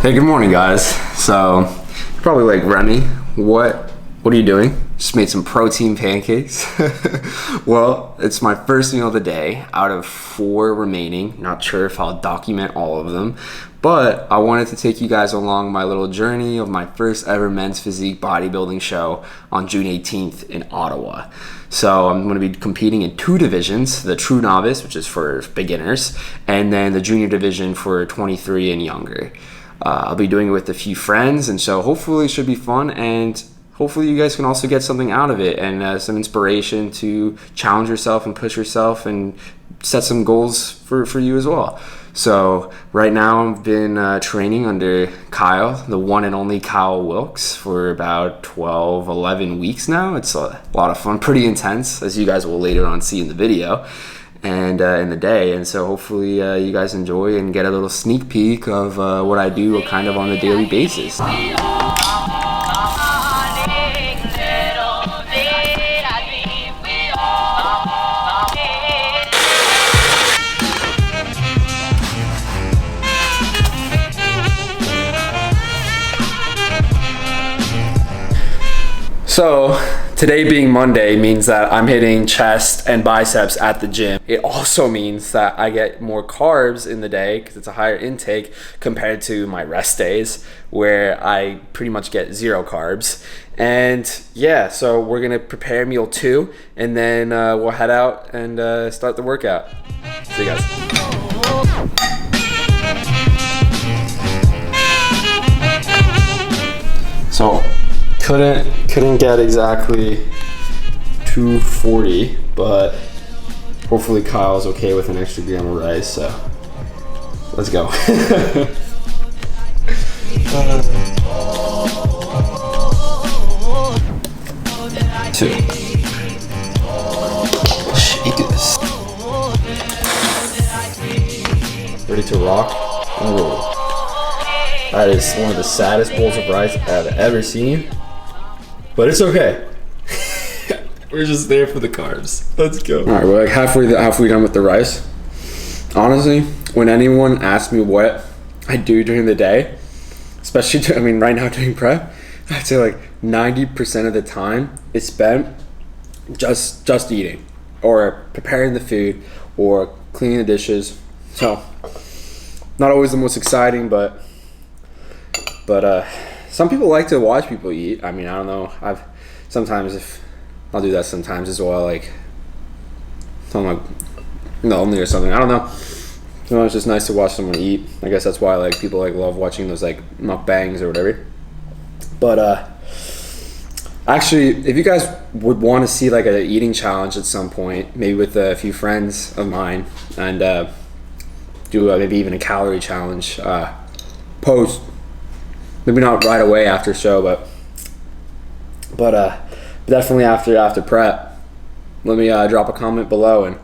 Hey, good morning, guys. So, you're probably like, Remy, what are you doing? Just made some protein pancakes. Well, it's my first meal of the day out of 4 remaining. Not sure if I'll document all of them, but I wanted to take you guys along my little journey of my first ever men's physique bodybuilding show on June 18th in Ottawa. So I'm going to be competing in 2 divisions, the True Novice, which is for beginners, and then the Junior Division for 23 and younger. I'll be doing it with a few friends, and so hopefully it should be fun, and hopefully you guys can also get something out of it and some inspiration to challenge yourself and push yourself and set some goals for you as well. So right now I've been training under Kyle, the one and only Kyle Wilkes, for about 11 weeks now. It's a lot of fun, pretty intense, as you guys will later on see in the video and in the day. And so hopefully you guys enjoy and get a little sneak peek of what I do kind of on a daily basis. So today being Monday means that I'm hitting chest and biceps at the gym. It also means that I get more carbs in the day because it's a higher intake compared to my rest days where I pretty much get 0 carbs. And yeah, so we're gonna prepare meal 2 and then we'll head out and start the workout. See you guys. So couldn't get exactly 240, but hopefully Kyle's okay with an extra gram of rice, so let's go. Two. Jesus. Ready to rock and roll. That is one of the saddest bowls of rice I've ever seen. But it's okay. We're just there for the carbs. Let's go. All right, we're like halfway done with the rice. Honestly, when anyone asks me what I do during the day, especially right now doing prep, I'd say like 90% of the time is spent just eating or preparing the food or cleaning the dishes. So not always the most exciting, but some people like to watch people eat. I don't know. I'll do that sometimes as well, like something like lonely or something. I don't know. It's just nice to watch someone eat. I guess that's why people love watching those mukbangs or whatever. But actually, if you guys would want to see an eating challenge at some point, maybe with a few friends of mine, and do maybe even a calorie challenge, post. Maybe not right away after show, but definitely after prep. Let me drop a comment below, and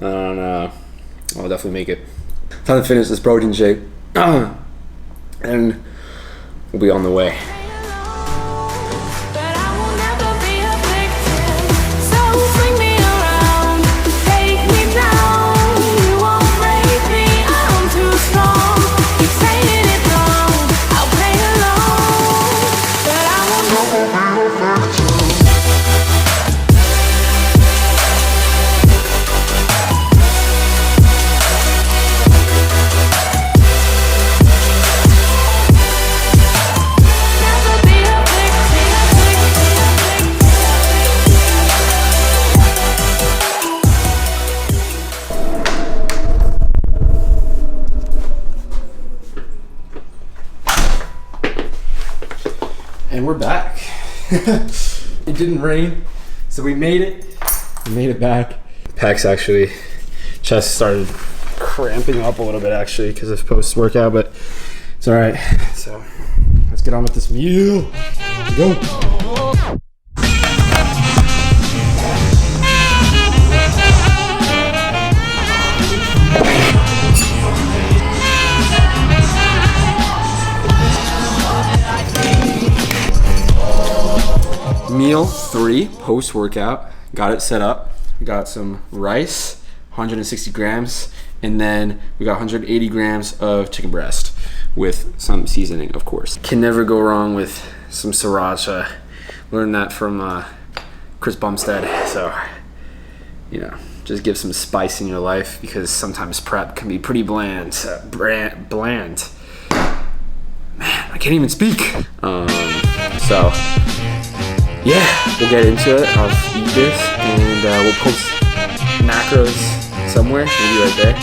I'll definitely make it. Time to finish this protein shake, and we'll be on the way. And we're back. It didn't rain, so we made it. We made it back. Pecs actually, chest started cramping up a little bit actually because of post-workout, but it's all right. So let's get on with this meal. Let's go. Meal 3 post-workout. Got it set up. We got some rice, 160 grams, and then we got 180 grams of chicken breast. with some seasoning, of course. Can never go wrong with some sriracha. Learned that from Chris Bumstead. So, just give some spice in your life, because sometimes prep can be pretty bland. Bland. Man, I can't even speak. So, yeah, we'll get into it. I'll eat this, and we'll post macros somewhere, maybe right there.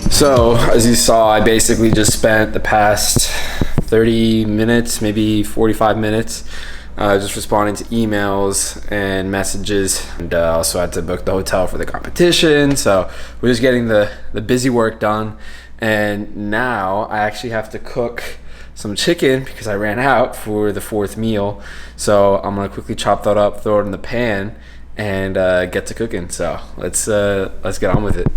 So, as you saw, I basically just spent the past 30 minutes, maybe 45 minutes, just responding to emails and messages, and also had to book the hotel for the competition. So we're just getting the busy work done, and now I actually have to cook some chicken because I ran out for the fourth meal. So I'm gonna quickly chop that up, throw it in the pan, and get to cooking. So let's get on with it.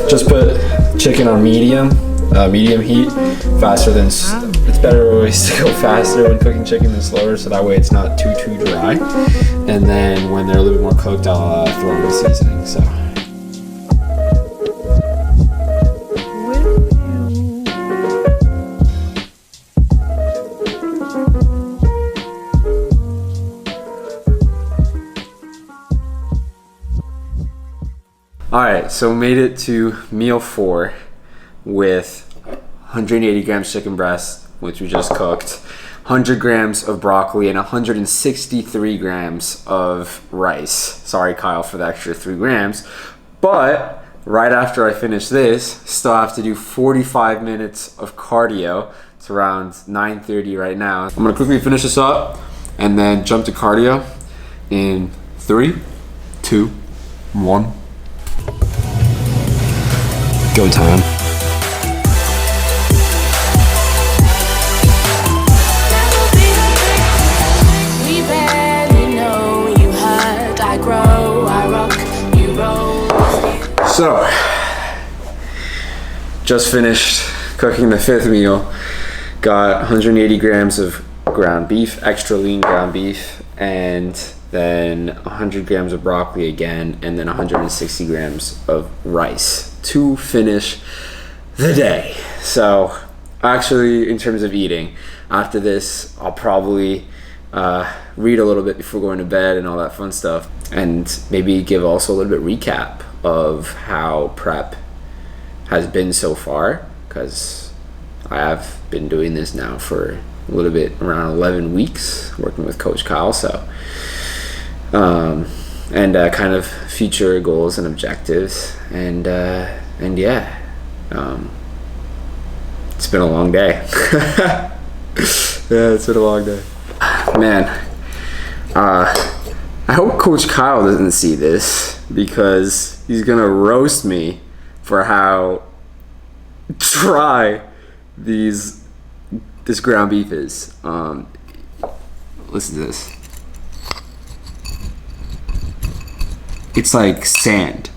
Just put chicken on medium heat, faster than, it's better always to go faster when cooking chicken than slower, so that way it's not too dry. And then when they're a little bit more cooked, I'll throw in the seasoning. So. Alright, so we made it to meal 4 with 180 grams chicken breast, which we just cooked, 100 grams of broccoli, and 163 grams of rice. Sorry, Kyle, for the extra 3 grams. But right after I finish this, still have to do 45 minutes of cardio. It's around 9:30 right now. I'm gonna quickly finish this up and then jump to cardio in 3, 2, 1. Go time. We barely know you hurt, I grow, I rock, you roll. So, just finished cooking the 5th meal. Got 180 grams of ground beef, extra lean ground beef, and then 100 grams of broccoli again, and then 160 grams of rice to finish the day. So actually, in terms of eating, after this I'll probably read a little bit before going to bed and all that fun stuff, and maybe give also a little bit recap of how prep has been so far, because I have been doing this now for a little bit, around 11 weeks, working with Coach Kyle. So and kind of future goals and objectives, and yeah, it's been a long day. Yeah, it's been a long day, man. I hope Coach Kyle doesn't see this, because he's gonna roast me for how dry this ground beef is. Listen to this. It's like sand.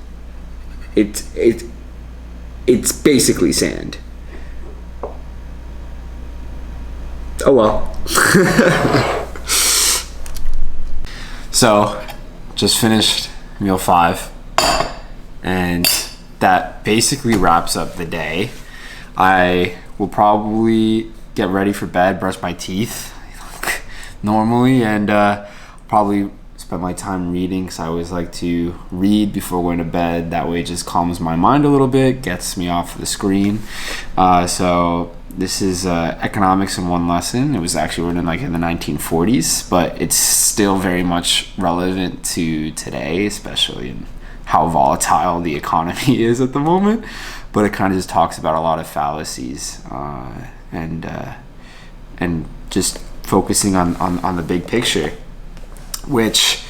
It's basically sand. Oh well. So, just finished meal 5, and that basically wraps up the day. I will probably get ready for bed, brush my teeth normally, and probably spend my time reading, because I always like to read before going to bed. That way it just calms my mind a little bit, gets me off the screen. So this is Economics in One Lesson. It was actually written in the 1940s, but it's still very much relevant to today, especially in how volatile the economy is at the moment. But it kind of just talks about a lot of fallacies, and just focusing on the big picture, which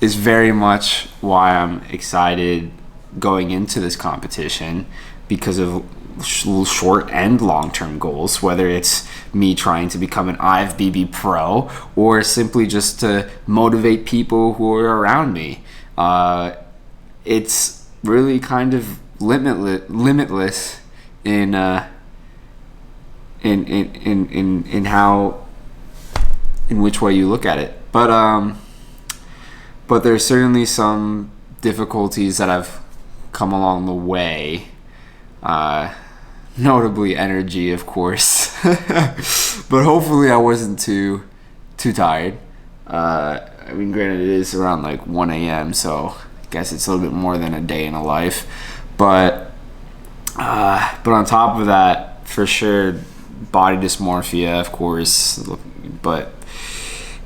is very much why I'm excited going into this competition, because of short and long-term goals, whether it's me trying to become an IFBB pro or simply just to motivate people who are around me. It's really kind of limitless in how, in which way you look at it. But there's certainly some difficulties that have come along the way. Notably energy, of course. But hopefully I wasn't too tired. I mean, granted, it is around like 1 a.m., so I guess it's a little bit more than a day in a life. But on top of that, for sure, body dysmorphia, of course. But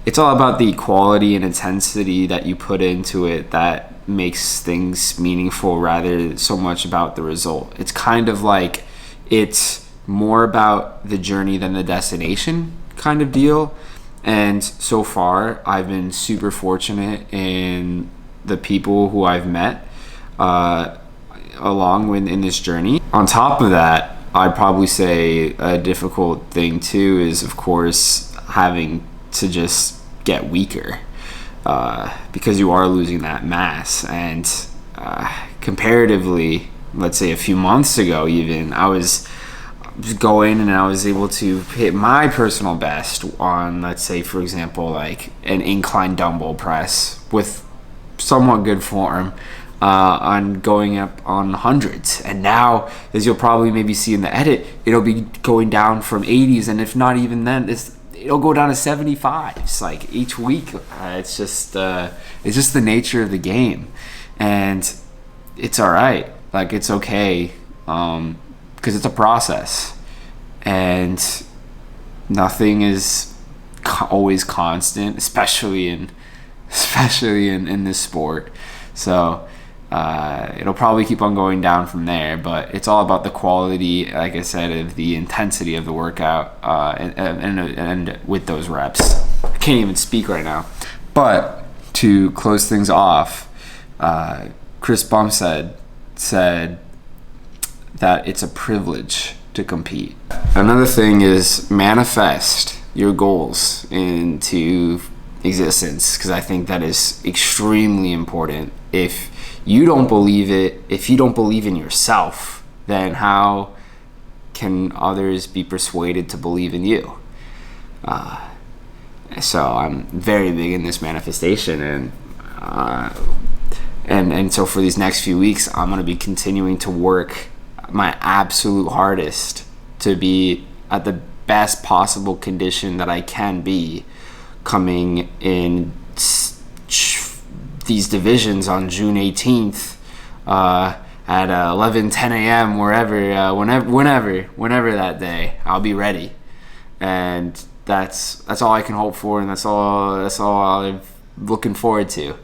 it's all about the quality and intensity that you put into it that makes things meaningful, rather so much about the result. It's kind of like it's more about the journey than the destination kind of deal. And so far I've been super fortunate in the people who I've met along in this journey. On top of that, I'd probably say a difficult thing too is, of course, having to just get weaker. Because you are losing that mass, and comparatively, let's say a few months ago even, I was going and I was able to hit my personal best on, let's say, for example, like an incline dumbbell press with somewhat good form, on going up on hundreds. And now, as you'll probably maybe see in the edit, it'll be going down from 80s, and if not even then, it'll go down to 75s like each week. It's just the nature of the game, and it's all right. Like, it's okay, because it's a process, and nothing is always constant, especially in this sport. So it'll probably keep on going down from there, but it's all about the quality, like I said, of the intensity of the workout, and with those reps. I can't even speak right now. But to close things off, Chris Bumstead said that it's a privilege to compete. Another thing is manifest your goals into existence, because I think that is extremely important. If you don't believe it, if you don't believe in yourself, then how can others be persuaded to believe in you? So I'm very big in this manifestation, and so for these next few weeks, I'm going to be continuing to work my absolute hardest to be at the best possible condition that I can be coming in these divisions on June 18th at 10 a.m. whenever that day. I'll be ready, and that's all I can hope for, and that's all I'm looking forward to.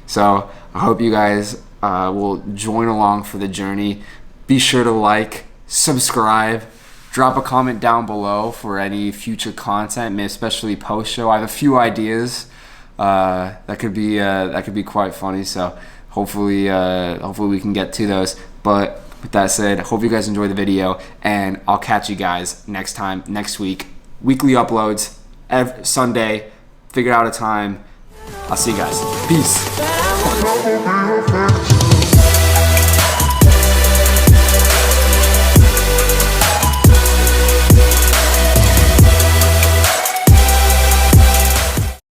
So I hope you guys will join along for the journey. Be sure to like, subscribe, drop a comment down below for any future content, especially post show. I have a few ideas that could be quite funny. So hopefully we can get to those. But with that said, hope you guys enjoy the video, and I'll catch you guys next week. Weekly uploads every Sunday. Figure out a time. I'll see you guys. Peace.